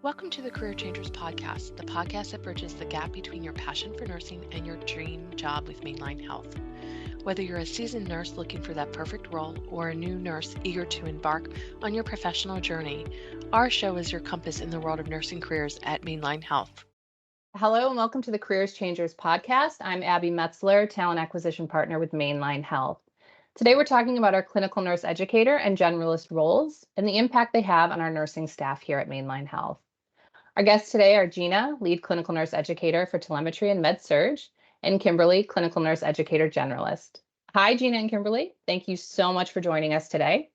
Welcome to the Career Changers Podcast, the podcast that bridges the gap between your passion for nursing and your dream job with Mainline Health. Whether you're a seasoned nurse looking for that perfect role or a new nurse eager to embark on your professional journey, our show is your compass in the world of nursing careers at Mainline Health. Hello and welcome to the Careers Changers podcast. I'm Abby Metzler, Talent Acquisition Partner with Mainline Health. Today we're talking about our clinical nurse educator and generalist roles and the impact they have on our nursing staff here at Mainline Health. Our guests today are Gina, Lead Clinical Nurse Educator for Telemetry and Med-Surg, and Kimberly, Clinical Nurse Educator Generalist. Hi, Gina and Kimberly. Thank you so much for joining us today.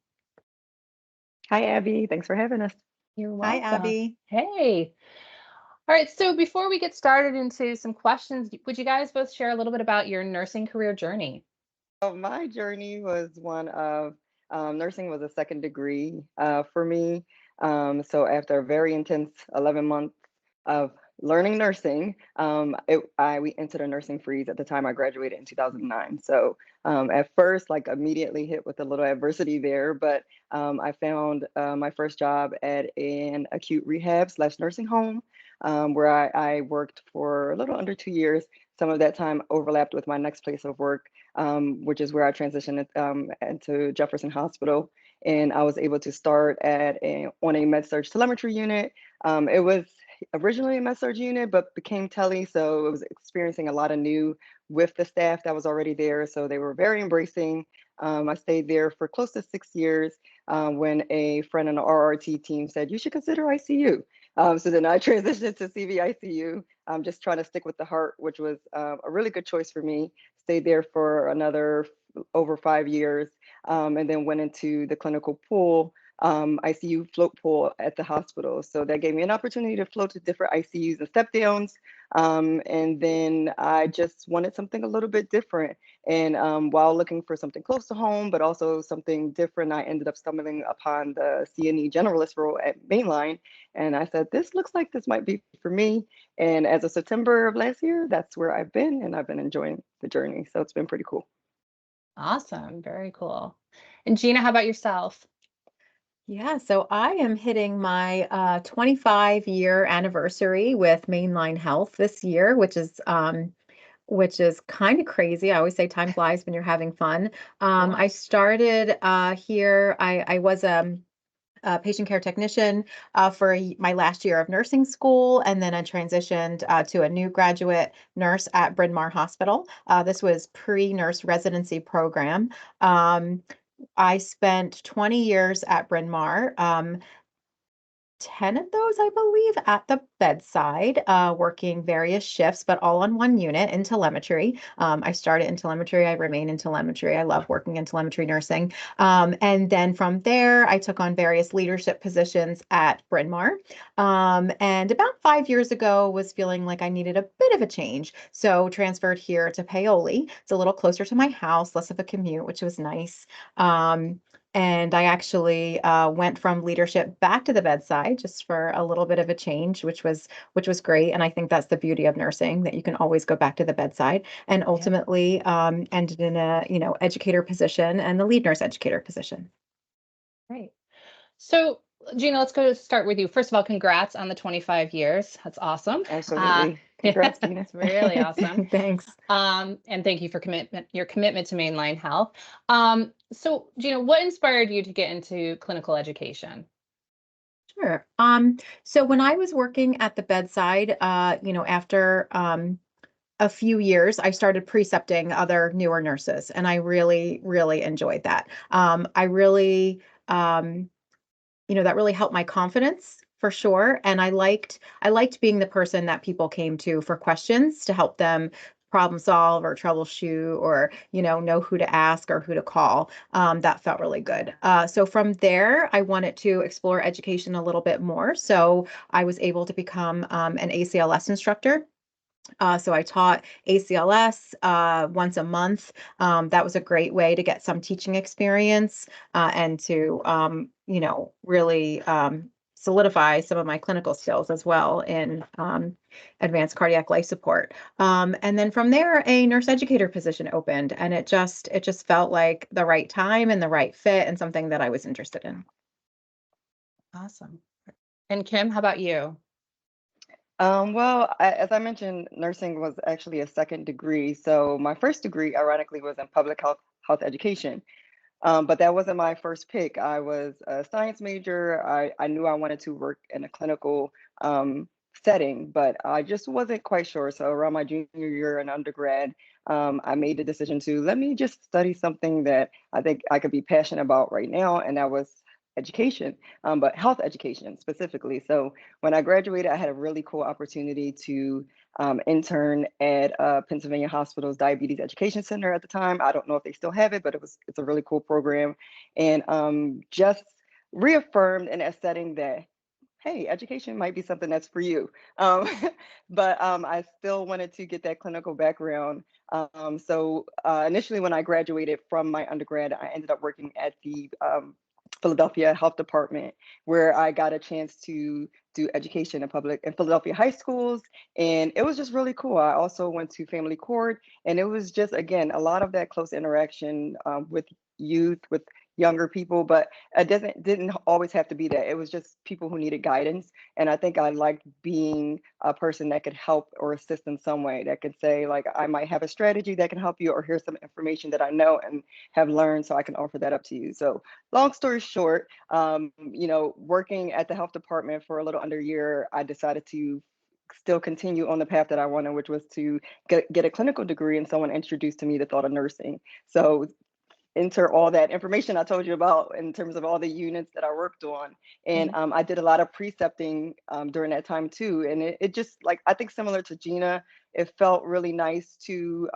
Hi, Abby. Thanks for having us. You're Hi, welcome. Abby. Hey. All right, so before we get started into some questions, would you guys both share a little bit about your nursing career journey? My journey was one of nursing was a second degree for me. So after a very intense 11 months of learning nursing, we entered a nursing freeze at the time I graduated in 2009. So at first, like immediately hit with a little adversity there, but I found my first job at an acute rehab / nursing home where I worked for a little under 2 years. Some of that time overlapped with my next place of work, which is where I transitioned into Jefferson Hospital. And I was able to start on a Med-Surg telemetry unit. It was originally a Med-Surg unit, but became tele, so it was experiencing a lot of new with the staff that was already there. So they were very embracing. I stayed there for close to 6 years when a friend on the RRT team said, you should consider ICU. So then I transitioned to CVICU, just trying to stick with the heart, which was a really good choice for me. Stayed there for another over 5 years, and then went into the clinical pool, ICU float pool at the hospital. So that gave me an opportunity to float to different ICUs and step downs. And then I just wanted something a little bit different. And while looking for something close to home, but also something different, I ended up stumbling upon the CNE generalist role at Mainline. And I said, this looks like this might be for me. And as of September of last year, that's where I've been, and I've been enjoying the journey. So it's been pretty cool. Awesome, very cool. And Gina, how about yourself? Yeah, so I am hitting my 25-year anniversary with Mainline Health this year, which is kind of crazy. I always say time flies when you're having fun. I started here. I was a patient care technician for my last year of nursing school, and then I transitioned to a new graduate nurse at Bryn Mawr Hospital. This was pre-nurse residency program. I spent 20 years at Bryn Mawr. 10 of those, I believe, at the bedside, working various shifts, but all on one unit in telemetry. I started in telemetry. I remain in telemetry. I love working in telemetry nursing. And then from there, I took on various leadership positions at Bryn Mawr. And about 5 years ago, was feeling like I needed a bit of a change. So transferred here to Paoli. It's a little closer to my house, less of a commute, which was nice. And I actually went from leadership back to the bedside just for a little bit of a change, which was great. And I think that's the beauty of nursing, that you can always go back to the bedside. And ultimately ended in a educator position and the lead nurse educator position. Great. So, Gina, let's go start with you. First of all, congrats on the 25 years. That's awesome. Absolutely. Congrats, Gina. It's really awesome. Thanks. And thank you for your commitment to Mainline Health. So, Gina, what inspired you to get into clinical education? Sure. So when I was working at the bedside, after a few years, I started precepting other newer nurses, and I really, really enjoyed that. I really, that really helped my confidence for sure. And I liked being the person that people came to for questions to help them problem solve or troubleshoot or, know who to ask or who to call. That felt really good. So from there, I wanted to explore education a little bit more. So I was able to become an ACLS instructor. So I taught ACLS once a month. That was a great way to get some teaching experience and to, really solidify some of my clinical skills as well in advanced cardiac life support. And then from there, a nurse educator position opened, and it just felt like the right time and the right fit and something that I was interested in. Awesome. And Kim, how about you? Well, as I mentioned, nursing was actually a second degree. So my first degree, ironically, was in public health education. But that wasn't my first pick. I was a science major. I knew I wanted to work in a clinical setting, but I just wasn't quite sure. So around my junior year in undergrad, I made the decision to let me just study something that I think I could be passionate about right now, and that was education, but health education specifically. So when I graduated, I had a really cool opportunity to intern at Pennsylvania Hospital's Diabetes Education Center at the time. I don't know if they still have it, but it's a really cool program, and just reaffirmed in that setting that hey, education might be something that's for you. Um, but I still wanted to get that clinical background. So initially, when I graduated from my undergrad, I ended up working at the Philadelphia Health Department, where I got a chance to do education in public in Philadelphia high schools. And it was just really cool. I also went to family court, and it was just, again, a lot of that close interaction with youth, with younger people, but it didn't always have to be that. It was just people who needed guidance. And I think I liked being a person that could help or assist in some way, that could say, like, I might have a strategy that can help you, or here's some information that I know and have learned, so I can offer that up to you. So long story short, working at the health department for a little under a year, I decided to still continue on the path that I wanted, which was to get a clinical degree, and someone introduced to me the thought of nursing. So enter all that information I told you about in terms of all the units that I worked on. And I did a lot of precepting during that time too. And it just, like, I think similar to Gina, it felt really nice to,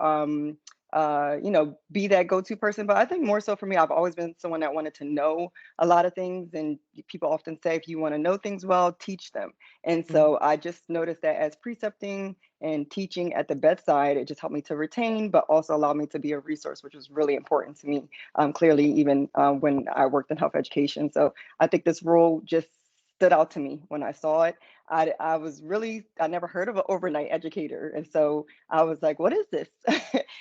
be that go-to person. But I think more so for me, I've always been someone that wanted to know a lot of things. And people often say, if you want to know things well, teach them. And so I just noticed that as precepting and teaching at the bedside, it just helped me to retain, but also allowed me to be a resource, which was really important to me, clearly, even when I worked in health education. So I think this role just stood out to me when I saw it. I never heard of an overnight educator. And so I was like, what is this?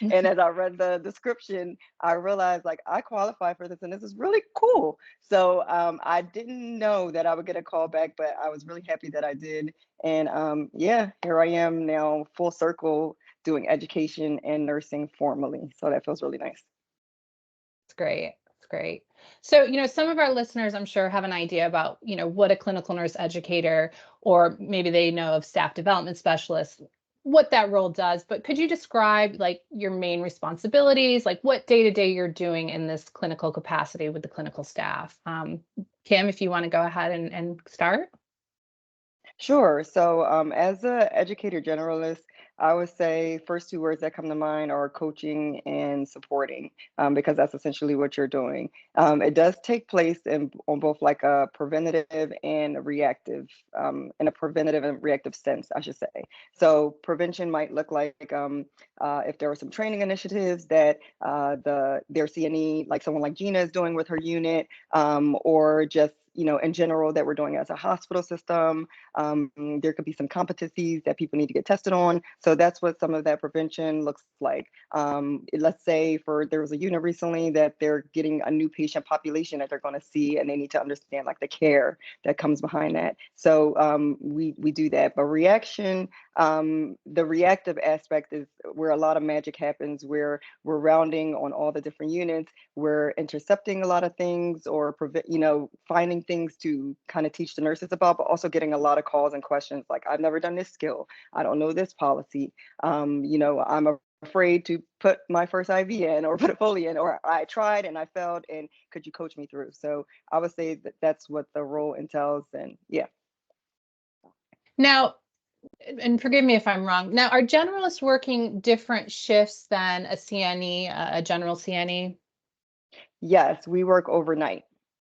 And as I read the description, I realized, like, I qualify for this and this is really cool. So I didn't know that I would get a call back, but I was really happy that I did. And here I am now, full circle, doing education and nursing formally. So that feels really nice. It's great. It's great. So, some of our listeners, I'm sure, have an idea about, what a clinical nurse educator, or maybe they know of staff development specialists, what that role does. But could you describe, like, your main responsibilities, like what day to day you're doing in this clinical capacity with the clinical staff? Kim, if you want to go ahead and start. Sure. So, as an educator generalist, I would say first two words that come to mind are coaching and supporting, because that's essentially what you're doing. It does take place on both, like, a preventative and reactive, in a preventative and reactive sense, I should say. So prevention might look like, if there were some training initiatives that their CNE, like someone like Gina is doing with her unit, or just in general that we're doing as a hospital system. There could be some competencies that people need to get tested on. So that's what some of that prevention looks like. Let's say there was a unit recently that they're getting a new patient population that they're going to see, and they need to understand, like, the care that comes behind that. So we do that. But reaction, the reactive aspect is where a lot of magic happens, where we're rounding on all the different units, we're intercepting a lot of things, or finding things to kind of teach the nurses about, but also getting a lot of calls and questions like, I've never done this skill, I don't know this policy, I'm afraid to put my first IV in, or put a Foley in, or I tried and I failed, and could you coach me through? So I would say that that's what the role entails. And yeah. Now, and forgive me if I'm wrong. Now, are generalists working different shifts than a CNE, a general CNE? Yes, we work overnight.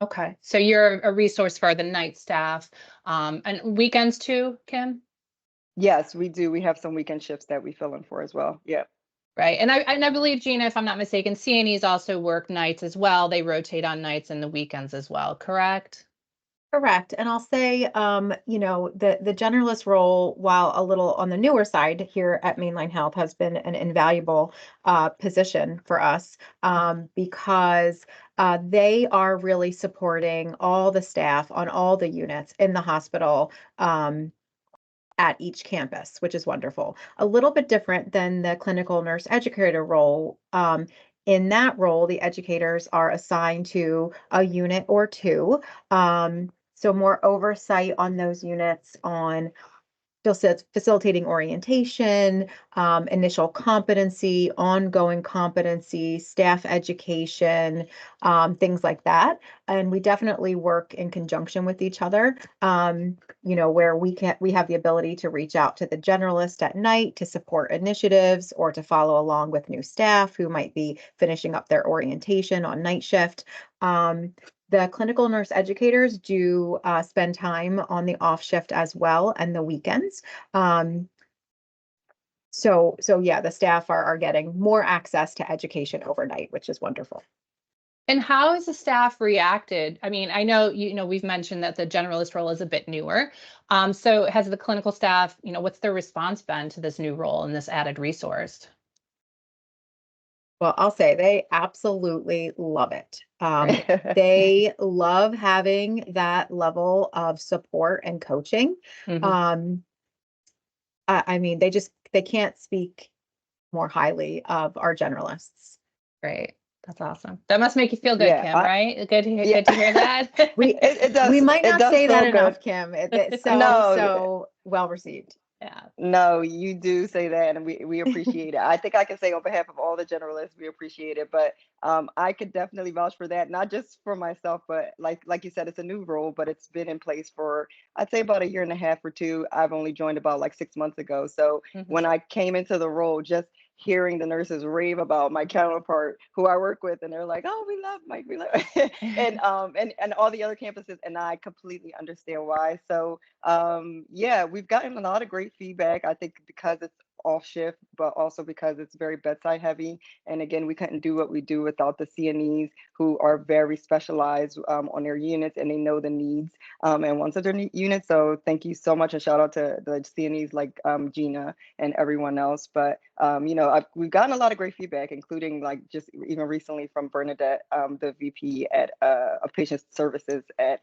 Okay, so you're a resource for the night staff, and weekends too, Kim? Yes, we do. We have some weekend shifts that we fill in for as well. Yeah. Right, and I believe, Gina, if I'm not mistaken, CNEs also work nights as well. They rotate on nights and the weekends as well, correct? Correct. And I'll say, the generalist role, while a little on the newer side here at Mainline Health, has been an invaluable position for us, because They are really supporting all the staff on all the units in the hospital. At each campus, which is wonderful. A little bit different than the clinical nurse educator role. In that role, the educators are assigned to a unit or two. So more oversight on those units on facilitating orientation, initial competency, ongoing competency, staff education, things like that. And we definitely work in conjunction with each other, where we have the ability to reach out to the generalist at night to support initiatives or to follow along with new staff who might be finishing up their orientation on night shift. The clinical nurse educators do spend time on the off shift as well and the weekends. So yeah, the staff are getting more access to education overnight, which is wonderful. And how has the staff reacted? I mean, I know, we've mentioned that the generalist role is a bit newer. So has the clinical staff, what's their response been to this new role and this added resource? Well, I'll say they absolutely love it. They love having that level of support and coaching. Mm-hmm. I mean, they can't speak more highly of our generalists. Great. That's awesome. That must make you feel good, Yeah, Kim, right? Good to hear that. It does. We might It not does say that feel good. enough, Kim. It's No. so well received. Yeah. No, you do say that, and we appreciate it. I think I can say on behalf of all the generalists, we appreciate it. But I could definitely vouch for that, not just for myself, but like you said, it's a new role, but it's been in place for, I'd say, about a year and a half or two. I've only joined about like 6 months ago. So Mm-hmm. when I came into the role, just hearing the nurses rave about my counterpart who I work with, and they're like, "Oh, we love Mike, we love," and all the other campuses, and I completely understand why. So yeah, we've gotten a lot of great feedback. I think because it's off shift, but also because it's very bedside heavy. And again, we couldn't do what we do without the CNEs, who are very specialized on their units, and they know the needs and wants of their units. So thank you so much, and shout out to the CNEs like Gina and everyone else. But we've gotten a lot of great feedback, including like just even recently from Bernadette, the VP of patient services at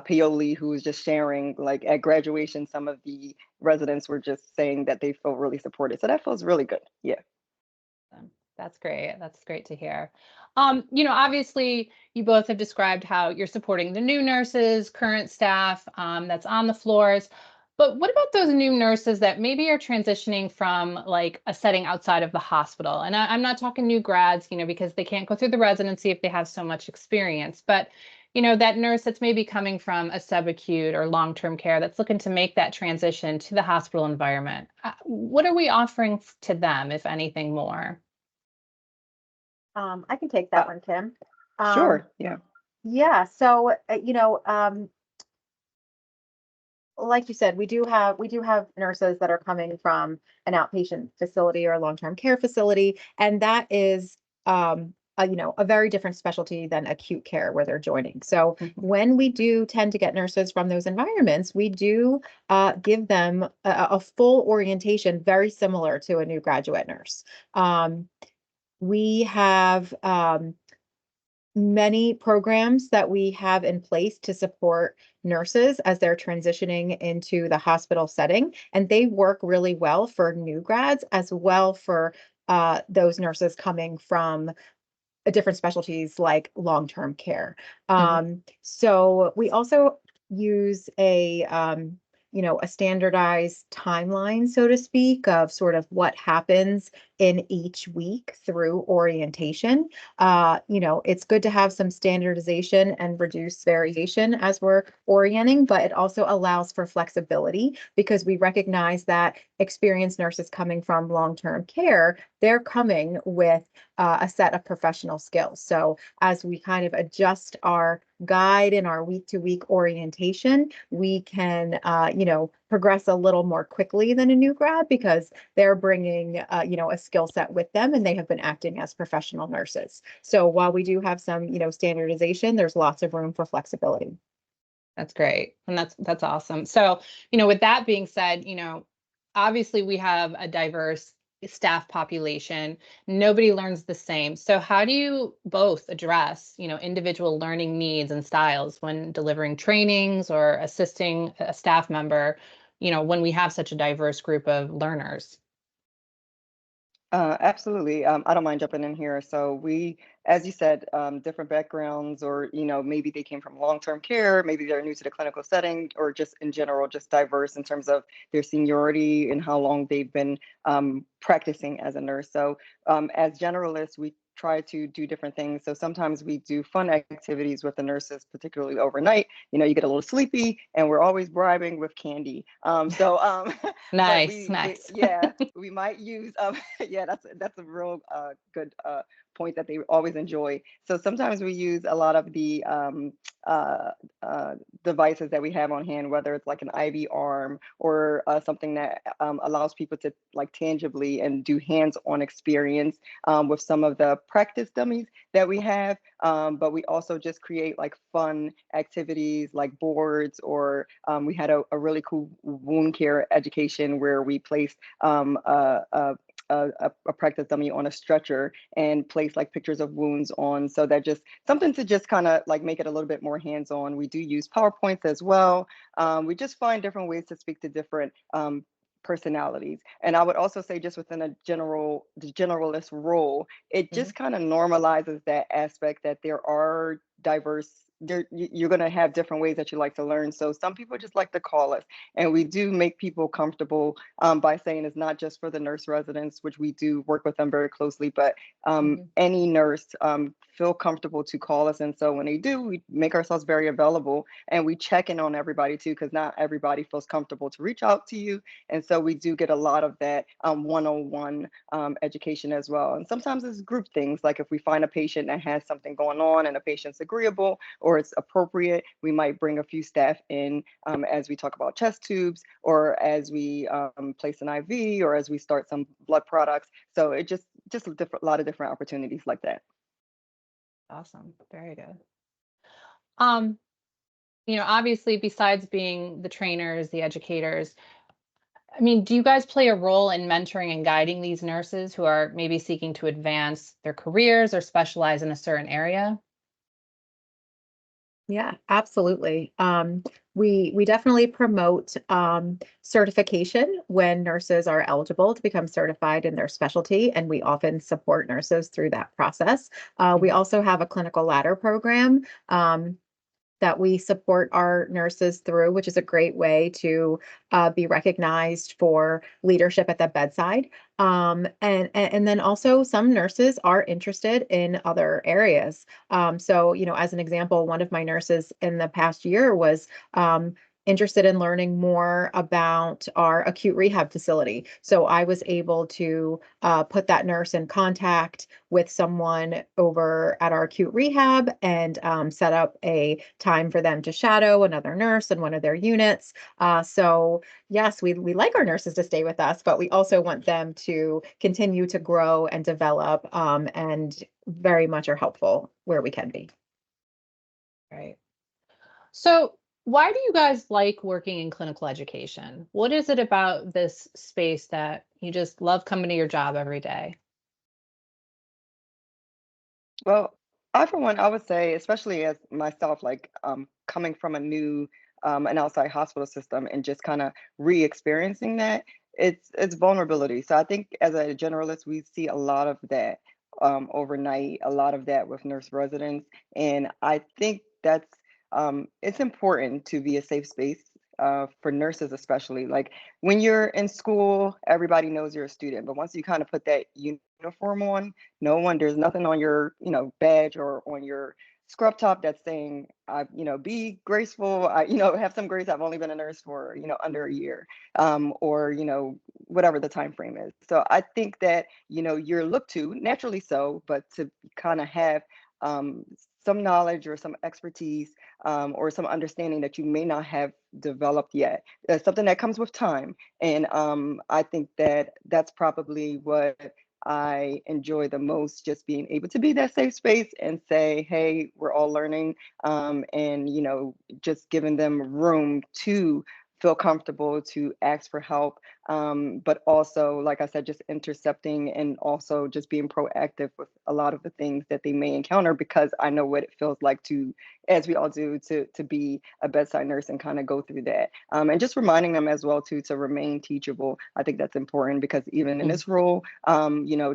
Paoli, who was just sharing, like at graduation, some of the residents were just saying that they feel really supported. So that feels really good. Yeah. That's great. That's great to hear. Obviously you both have described how you're supporting the new nurses, current staff that's on the floors. But what about those new nurses that maybe are transitioning from like a setting outside of the hospital? And I'm not talking new grads, because they can't go through the residency if they have so much experience. But that nurse that's maybe coming from a subacute or long-term care that's looking to make that transition to the hospital environment. What are we offering to them, if anything more? I can take that one, Kim. Sure. Yeah. Yeah. So, like you said, we do have nurses that are coming from an outpatient facility or a long-term care facility, and that is a very different specialty than acute care where they're joining. So when we do tend to get nurses from those environments, we do give them a full orientation very similar to a new graduate nurse. We have many programs that we have in place to support nurses as they're transitioning into the hospital setting, and they work really well for new grads as well for those nurses coming from different specialties like long-term care. So we also use a standardized timeline, so to speak, of sort of what happens in each week through orientation. It's good to have some standardization and reduce variation as we're orienting, but it also allows for flexibility because we recognize that experienced nurses coming from long-term care, they're coming with a set of professional skills. So as we kind of adjust our guide and our week-to-week orientation, we can, progress a little more quickly than a new grad because they're bringing, a skill set with them and they have been acting as professional nurses. So while we do have some, standardization, there's lots of room for flexibility. That's great. And that's awesome. So, with that being said, obviously we have a diverse staff population, nobody learns the same. So how do you both address, individual learning needs and styles when delivering trainings or assisting a staff member, when we have such a diverse group of learners? Absolutely. I don't mind jumping in here. So we, as you said, different backgrounds, or maybe they came from long-term care, maybe they're new to the clinical setting, or just in general, just diverse in terms of their seniority and how long they've been practicing as a nurse. So as generalists, we try to do different things. So sometimes we do fun activities with the nurses, particularly overnight. You get a little sleepy, and we're always bribing with candy. But Nice, we nice. yeah, we might use yeah, that's a real good point that they always enjoy. So sometimes we use a lot of the uh, devices that we have on hand, whether it's like an IV arm or something that allows people to like tangibly and do hands-on experience with some of the practice dummies that we have. But we also just create like fun activities like boards, or we had a really cool wound care education where we placed a practice dummy on a stretcher and place like pictures of wounds on, so that just something to just kind of like make it a little bit more hands-on. We do use PowerPoints as well. We just find different ways to speak to different personalities. And I would also say, just within the generalist role, it Mhm. just kind of normalizes that aspect that there are diverse you're going to have different ways that you like to learn. So some people just like to call us, and we do make people comfortable by saying it's not just for the nurse residents, which we do work with them very closely, but Mhm. any nurse feel comfortable to call us. And so when they do, we make ourselves very available, and we check in on everybody too, because not everybody feels comfortable to reach out to you. And so we do get a lot of that one-on-one education as well. And sometimes it's group things, like if we find a patient that has something going on and the patient's agreeable or it's appropriate, we might bring a few staff in as we talk about chest tubes, or as we place an IV, or as we start some blood products. So it just a lot of different opportunities like that. Awesome. Very good. Um, obviously, besides being the trainers, the educators, I mean, do you guys play a role in mentoring and guiding these nurses who are maybe seeking to advance their careers or specialize in a certain area? Yeah, absolutely. We definitely promote certification when nurses are eligible to become certified in their specialty, and we often support nurses through that process. We Mhm. also have a clinical ladder program. That we support our nurses through, which is a great way to be recognized for leadership at the bedside. And then also some nurses are interested in other areas. So, as an example, one of my nurses in the past year was interested in learning more about our acute rehab facility. So I was able to put that nurse in contact with someone over at our acute rehab and set up a time for them to shadow another nurse in one of their units. So yes, we like our nurses to stay with us, but we also want them to continue to grow and develop, and very much are helpful where we can be. Right. So, why do you guys like working in clinical education? What is it about this space that you just love coming to your job every day? Well, I for one, I would say, especially as myself, like coming from a new an outside hospital system and just kind of re-experiencing that, it's vulnerability. So I think as a generalist, we see a lot of that overnight, a lot of that with nurse residents, and I think that's it's important to be a safe space for nurses, especially. Like when you're in school, everybody knows you're a student, but once you kind of put that uniform on, no one, there's nothing on your, badge or on your scrub top that's saying, be graceful. Have some grace. I've only been a nurse for, under a year, or, whatever the time frame is. So I think that, you're looked to naturally so, but to kind of have um, some knowledge or some expertise or some understanding that you may not have developed yet. That's something that comes with time. And I think that that's probably what I enjoy the most, just being able to be that safe space and say, hey, we're all learning, and just giving them room to feel comfortable to ask for help, but also, like I said, just intercepting and also just being proactive with a lot of the things that they may encounter, because I know what it feels like to, as we all do, to be a bedside nurse and kind of go through that. And just reminding them as well too to remain teachable. I think that's important, because even in this role,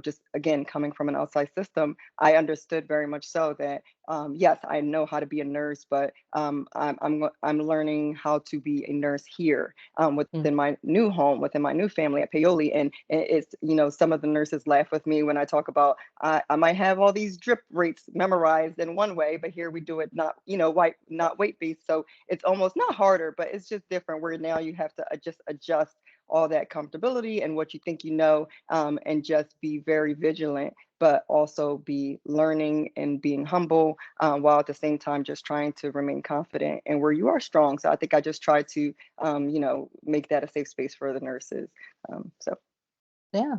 just again coming from an outside system, I understood very much so that yes, I know how to be a nurse, but I'm learning how to be a nurse here, within my new home, within my new family at Paoli. And it's, some of the nurses laugh with me when I talk about I might have all these drip rates memorized in one way, but here we do it not, not weight based. So it's almost not harder, but it's just different, where now you have to just adjust all that comfortability and what you think and just be very vigilant, but also be learning and being humble, while at the same time just trying to remain confident and where you are strong. So I think I just try to, make that a safe space for the nurses. So. Yeah.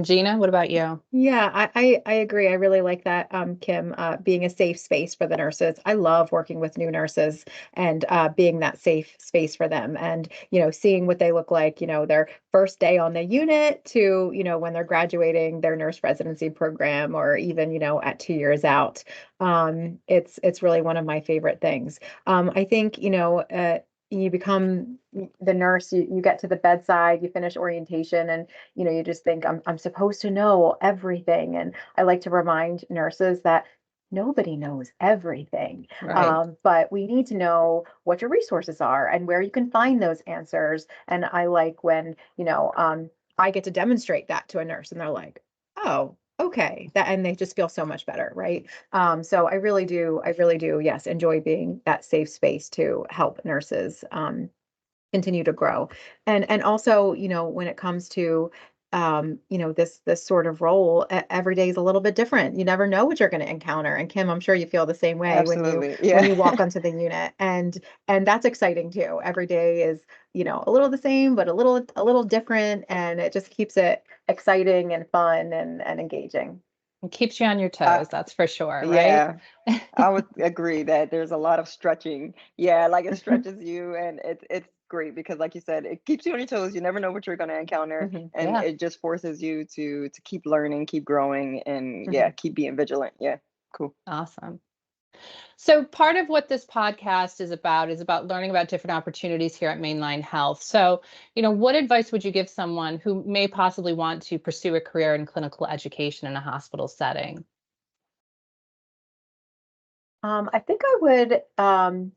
Gina, what about you? Yeah, I agree. I really like that, Kim, being a safe space for the nurses. I love working with new nurses and being that safe space for them, and seeing what they look like, their first day on the unit to when they're graduating their nurse residency program, or even at 2 years out. It's really one of my favorite things. I think you become the nurse, you get to the bedside, you finish orientation, and you just think I'm supposed to know everything. And I like to remind nurses that nobody knows everything. Right. But we need to know what your resources are and where you can find those answers. And I like when, I get to demonstrate that to a nurse and they're like, oh, okay. And they just feel so much better, right? So I really do, yes, enjoy being that safe space to help nurses continue to grow. And also, when it comes to this sort of role, every day is a little bit different. You never know what you're going to encounter. And Kim, I'm sure you feel the same way when you Absolutely. Yeah. walk onto the unit. And that's exciting too. Every day is, a little the same, but a little different. And it just keeps it exciting and fun and engaging. It keeps you on your I, toes, that's for sure, right? yeah, I would agree that there's a lot of stretching. Yeah, like it stretches you, and it's great because, like you said, it keeps you on your toes. You never know what you're going to encounter, and Yeah. it just forces you to keep learning, keep growing, and yeah, Mhm. keep being vigilant. Yeah, cool. Awesome. So part of what this podcast is about learning about different opportunities here at Mainline Health. So, what advice would you give someone who may possibly want to pursue a career in clinical education in a hospital setting? I think I would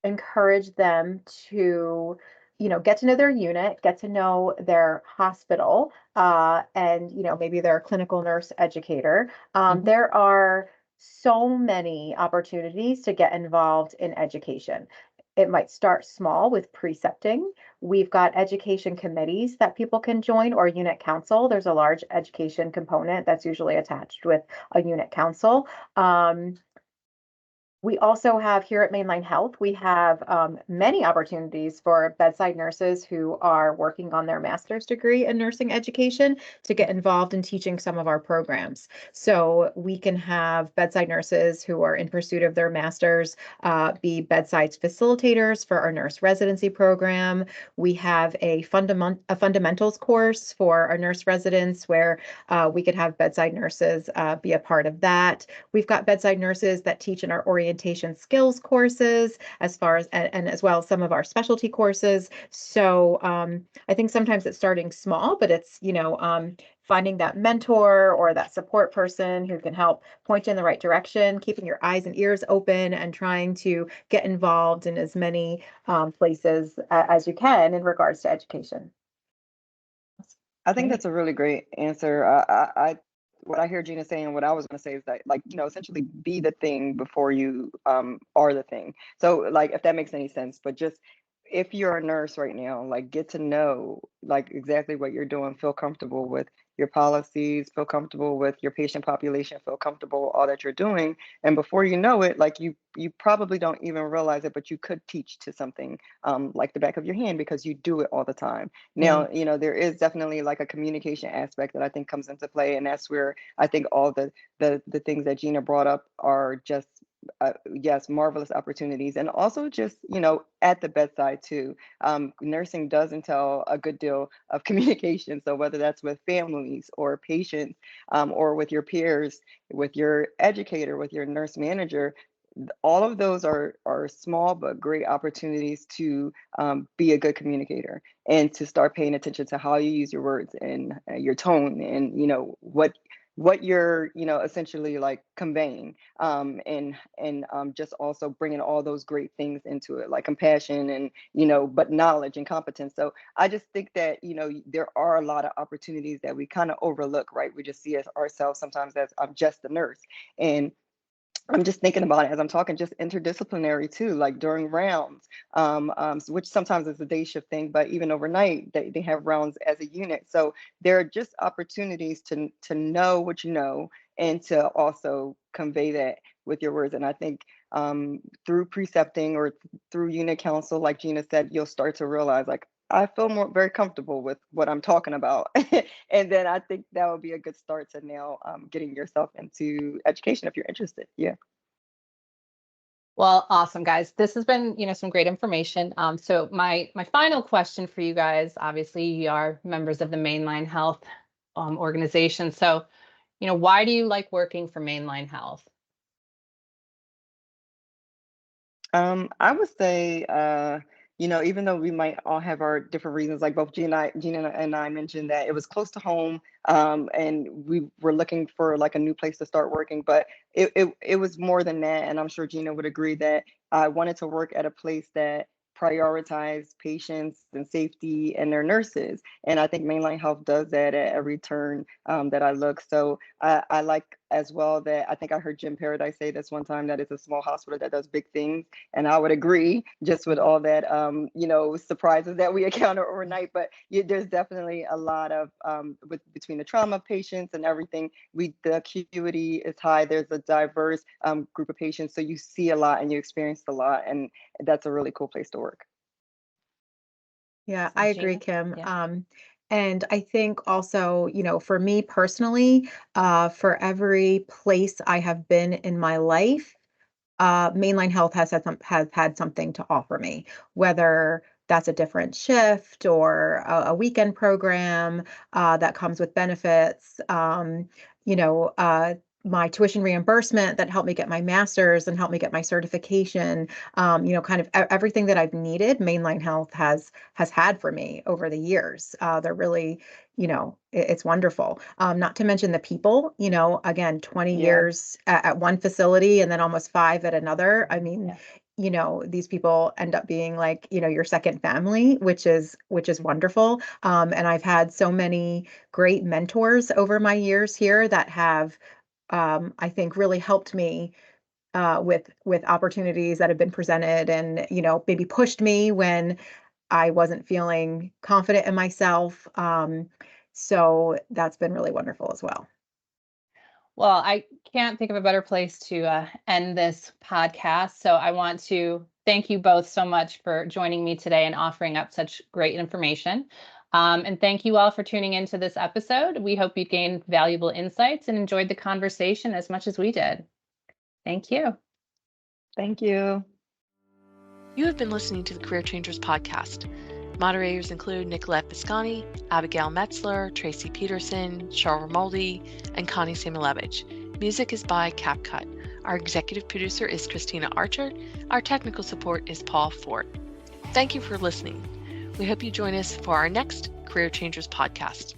encourage them to, get to know their unit, get to know their hospital, and, maybe their clinical nurse educator. Mhm. There are so many opportunities to get involved in education. It might start small with precepting. We've got education committees that people can join, or unit council. There's a large education component that's usually attached with a unit council. We also have here at Mainline Health, we have many opportunities for bedside nurses who are working on their master's degree in nursing education to get involved in teaching some of our programs. So we can have bedside nurses who are in pursuit of their master's be bedside facilitators for our nurse residency program. We have a fundamentals course for our nurse residents where we could have bedside nurses be a part of that. We've got bedside nurses that teach in our orientation skills courses, as far as and as well as some of our specialty courses. So I think sometimes it's starting small, but it's finding that mentor or that support person who can help point you in the right direction, keeping your eyes and ears open, and trying to get involved in as many places as you can in regards to education. I think Great. that's a really great answer. What I hear Gina saying, what I was going to say is that, like, essentially be the thing before you are the thing. So, like, if that makes any sense, but just if you're a nurse right now, like, get to know like exactly what you're doing, feel comfortable with your policies, feel comfortable with your patient population, feel comfortable all that you're doing, and before you know it, like you probably don't even realize it, but you could teach to something like the back of your hand because you do it all the time. Mm. Now, there is definitely like a communication aspect that I think comes into play, and that's where I think all the things that Gina brought up are just yes, marvelous opportunities. And also just, at the bedside too. Nursing does entail a good deal of communication. So whether that's with families or patients, or with your peers, with your educator, with your nurse manager, all of those are small but great opportunities to be a good communicator and to start paying attention to how you use your words and your tone and what you're essentially like conveying, and just also bringing all those great things into it, like compassion and but knowledge and competence. So I just think that there are a lot of opportunities that we kind of overlook, right? We just see ourselves sometimes as I'm just a nurse, and I'm just thinking about it as I'm talking, just interdisciplinary too, like during rounds, which sometimes is a day shift thing, but even overnight, they have rounds as a unit. So there are just opportunities to know what you know and to also convey that with your words. And I think through precepting or through unit council, like Gina said, you'll start to realize like, I feel very comfortable with what I'm talking about. And then I think that would be a good start to now getting yourself into education if you're interested. Yeah. Well, awesome, guys. This has been, some great information. So my final question for you guys, obviously you are members of the Mainline Health organization. So, why do you like working for Mainline Health? I would say, even though we might all have our different reasons, like both Gina and I mentioned that it was close to home, and we were looking for like a new place to start working, but it was more than that. And I'm sure Gina would agree that I wanted to work at a place that prioritized patients and safety and their nurses. And I think Mainline Health does that at every turn that I look. So I like as well that I think I heard Jim Paradise say this one time, that it's a small hospital that does big things. And I would agree, just with all that, surprises that we encounter overnight. But there's definitely a lot of, between the trauma patients and everything, the acuity is high. There's a diverse group of patients. So you see a lot and you experience a lot. And that's a really cool place to work. Yeah, So, I agree, Gina? Kim. Yeah. And I think also, for me personally, for every place I have been in my life, Mainline Health has had something to offer me, whether that's a different shift or a weekend program that comes with benefits. My tuition reimbursement that helped me get my master's and helped me get my certification. Kind of everything that I've needed, Mainline Health has had for me over the years. They're really, it's wonderful. Not to mention the people, again, 20 Yeah. years at one facility and then almost 5 at another. I mean, Yeah. These people end up being like, your second family, which is wonderful. And I've had so many great mentors over my years here that have, I think, really helped me with opportunities that have been presented and, maybe pushed me when I wasn't feeling confident in myself. So that's been really wonderful as well. Well, I can't think of a better place to end this podcast. So I want to thank you both so much for joining me today and offering up such great information. And thank you all for tuning into this episode. We hope you gained valuable insights and enjoyed the conversation as much as we did. Thank you. Thank you. You have been listening to the Career Changers podcast. Moderators include Nicolette Biscani, Abigail Metzler, Tracy Peterson, Cheryl Moldy, and Connie Samulevich. Music is by CapCut. Our executive producer is Christina Archer. Our technical support is Paul Fort. Thank you for listening. We hope you join us for our next Career Changers podcast.